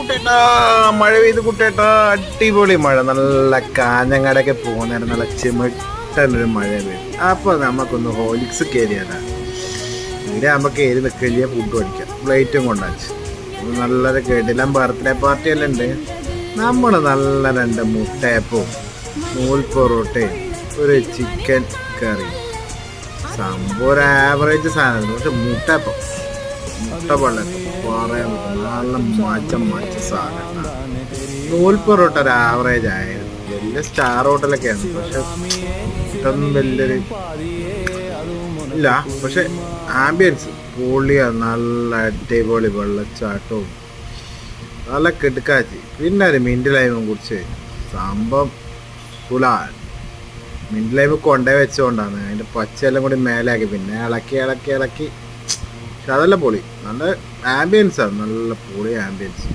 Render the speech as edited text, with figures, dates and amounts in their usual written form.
കുട്ടേട്ടാ മഴ പെയ്ത് കുട്ടേട്ടാ, അടിപൊളി മഴ. നല്ല കാഞ്ഞങ്ങാടൊക്കെ പോകുന്നേരം നല്ല ചിമിട്ടൊരു മഴ പെയ്യും. അപ്പോൾ നമുക്കൊന്ന് ഹോളിക്സ് കയറിയതാ. ഇവിടെ ആകുമ്പോൾ കയറി നിൽക്കില്ല, ഫുഡ് അടിക്കാം. പ്ലേറ്റും കൊണ്ടാച്ച് നല്ലൊരു കേട്ടില്ല. ബർത്ത്ഡേ പാർട്ടിയെല്ലാം ഉണ്ട്. നമ്മൾ നല്ല 2 മുട്ടയപ്പവും 100 പൊറോട്ടയും ഒരു ചിക്കൻ കറി. സംഭവം ഒരു ആവറേജ് സാധനം. പക്ഷെ മുട്ടയപ്പം മുട്ട വെള്ളപ്പം പറയാൻ നല്ല മാച്ച സാധനം. 100 പൊറോട്ട ഒരു ആവറേജ് ആയിരുന്നു. വലിയ സ്റ്റാർ ഹോട്ടലൊക്കെയാണ്, പക്ഷെ ഇതൊന്നും വലിയൊരു ഇല്ല. പക്ഷെ ആംബിയൻസ് പൊളിയാണ്. നല്ല അടിപൊളി വെള്ളച്ചാട്ടവും നല്ല കിടക്കാച്ചി. പിന്നെ ഒരു മിൻറ്റ് ലൈമും കുടിച്ച് സംഭവം പുലാൻ. മിൻറ്റ് ലൈമ് കൊണ്ടേ വെച്ചുകൊണ്ടാണ് അതിൻ്റെ പച്ചയെല്ലാം കൂടി മേലാക്കി. പിന്നെ ഇളക്കി പക്ഷെ അതെല്ലാം പൊളി. നല്ല ആംബിയൻസാണ്, നല്ല പൊളി ആംബിയൻസ്.